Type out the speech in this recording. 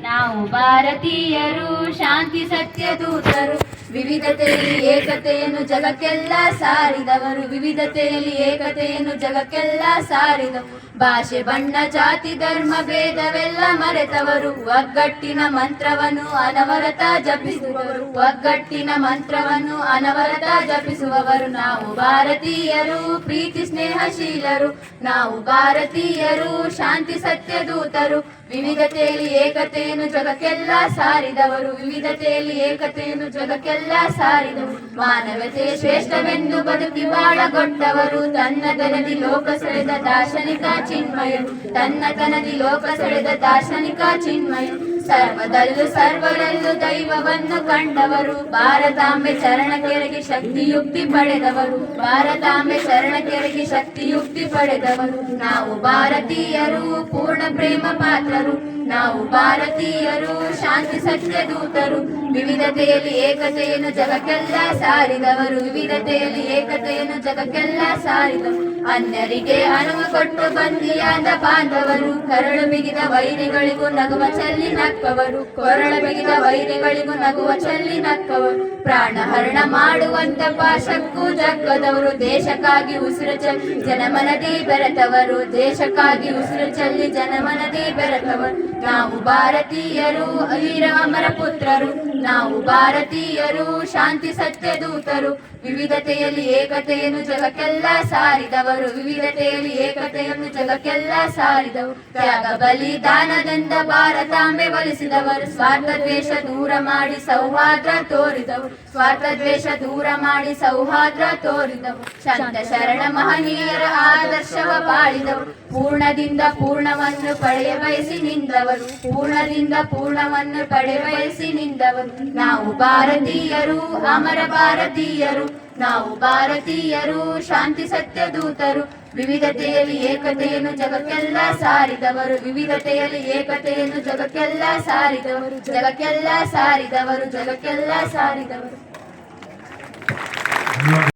ನಾವು ಭಾರತೀಯರು ಶಾಂತಿ ಸತ್ಯ ದೂತರು. ವಿವಿಧತೆಯಲ್ಲಿ ಏಕತೆಯನ್ನು ಜಗಕ್ಕೆಲ್ಲ ಸಾರಿದವರು. ವಿವಿಧತೆಯಲ್ಲಿ ಏಕತೆಯನ್ನು ಜಗಕ್ಕೆಲ್ಲ ಸಾರಿದವರು. ಭಾಷೆ ಬಣ್ಣ ಜಾತಿ ಧರ್ಮ ಭೇದವೆಲ್ಲ ಮರೆತವರು. ಒಗ್ಗಟ್ಟಿನ ಮಂತ್ರವನ್ನು ಅನವರತ ಜಪಿಸುವವರು. ಒಗ್ಗಟ್ಟಿನ ಮಂತ್ರವನ್ನು ಅನವರತ ಜಪಿಸುವವರು. ನಾವು ಭಾರತೀಯರು ಪ್ರೀತಿ ಸ್ನೇಹಶೀಲರು. ನಾವು ಭಾರತೀಯರು ಶಾಂತಿ ಸತ್ಯ ದೂತರು. ವಿವಿಧತೆಯಲ್ಲಿ ಏಕತೆಯನ್ನು ಜಗಕ್ಕೆಲ್ಲ ಸಾರಿದವರು. ವಿವಿಧತೆಯಲ್ಲಿ ಏಕತೆಯನ್ನು ಜಗಕ್ಕೆಲ್ಲ ಸಾರಿದವರು. ಮಾನವತೆ ಶ್ರೇಷ್ಠವೆಂದು ಬದುಕಿ ಬಾಳಗೊಟ್ಟವರು. ತನ್ನತನದಿ ಲೋಕ ಸೆಳೆದ ದಾರ್ಶನಿಕ ಚಿನ್ಮಯರು. ತನ್ನತನದಿ ಲೋಕ ಸೆಳೆದ ದಾರ್ಶನಿಕ ಚಿನ್ಮಯರು. ಸರ್ವದಲ್ಲೂ ಸರ್ವರಲ್ಲೂ ದೈವವನ್ನು ಕಂಡವರು. ಭಾರತಾಂಬೆ ಚರಣ ಕೆರೆಗೆ ಶಕ್ತಿಯುಕ್ತಿ ಪಡೆದವರು. ಭಾರತಾಂಬೆ ಚರಣ ಕೆರೆಗೆ ಶಕ್ತಿಯುಕ್ತಿ ಪಡೆದವರು. ನಾವು ಭಾರತೀಯರು ಪೂರ್ಣ ಪ್ರೇಮ ಪಾತ್ರರು. ನಾವು ಭಾರತೀಯರು ಶಾಂತಿ ಸತ್ಯ ದೂತರು. ವಿವಿಧತೆಯಲ್ಲಿ ಏಕತೆಯನ್ನು ಜಗಕ್ಕೆಲ್ಲ ಸಾರಿದವರು. ವಿವಿಧತೆಯಲ್ಲಿ ಏಕತೆಯನ್ನು ಜಗಕ್ಕೆಲ್ಲ ಸಾರಿದವರು. ಅನ್ಯರಿಗೆ ಅನುವು ಕೊಟ್ಟು ಬಂದಿಯಾದ ಬಾಂಧವರು. ಕರಳು ಬಿಗಿದ ವೈರಿಗಳಿಗೂ ನಗುವ ಚೆಲ್ಲಿ ನಕ್ಕವರು. ಕೊರಳ ಬಿಗಿದ ವೈರಿಗಳಿಗೂ ನಗುವ ಚೆಲ್ಲಿ ನಕ್ಕವರು. ಪ್ರಾಣ ಹರಣ ಮಾಡುವಂತ ಪಾಶಕ್ಕೂ ಜಗ್ಗದವರು. ದೇಶಕ್ಕಾಗಿ ಉಸಿರು ಚೆಲ್ಲಿ ಜನಮನದಿ ಬೆರೆತವರು. ದೇಶಕ್ಕಾಗಿ ಉಸಿರು ಚೆಲ್ಲಿ ಜನಮನದಿ ಬೆರೆತವರು. ನಾವು ಭಾರತೀಯರು ವೀರ ಅಮರ ಪುತ್ರರು. ನಾವು ಭಾರತೀಯರು ಶಾಂತಿ ಸತ್ಯ ದೂತರು. ವಿವಿಧತೆಯಲ್ಲಿ ಏಕತೆಯನ್ನು ಜಗಕ್ಕೆಲ್ಲ ಸಾರಿದವರು. ವಿವಿಧತೆಯಲ್ಲಿ ಏಕತೆಯನ್ನು ಜಗಕ್ಕೆಲ್ಲ ಸಾರಿದವರು. ತ್ಯಾಗ ಬಲಿದಾನದಿಂದ ಭಾರತಾಂಬೆ ಒಲಿಸಿದವರು. ಸ್ವಾರ್ಥ ದ್ವೇಷ ದೂರ ಮಾಡಿ ಸೌಹಾರ್ದ ತೋರಿದವರು. ಸ್ವಾರ್ಥ ದ್ವೇಷ ದೂರ ಮಾಡಿ ಸೌಹಾರ್ದ ತೋರಿದವರು. ಸಂತ ಶರಣ ಮಹನೀಯರ ಆದರ್ಶವ ಬಾಳಿದವರು. ಪೂರ್ಣದಿಂದ ಪೂರ್ಣವನ್ನು ಪಡೆಯ ಬಯಸಿ ನಿಂದವರು. ಪೂರ್ಣದಿಂದ ಪೂರ್ಣವನ್ನು ಪಡೆಯ ಬಯಸಿ ನಿಂದವರು. ನಾವು ಭಾರತೀಯರು ಅಮರ ಭಾರತೀಯರು. ನಾವು ಭಾರತೀಯರು ಶಾಂತಿ ಸತ್ಯ ದೂತರು. ವಿವಿಧತೆಯಲ್ಲಿ ಏಕತೆಯನ್ನು ಜಗಕ್ಕೆಲ್ಲ ಸಾರಿದವರು. ವಿವಿಧತೆಯಲ್ಲಿ ಏಕತೆಯನ್ನು ಜಗಕ್ಕೆಲ್ಲ ಸಾರಿದವರು. ಜಗಕ್ಕೆಲ್ಲ ಸಾರಿದವರು. ಜಗಕ್ಕೆಲ್ಲ ಸಾರಿದವರು.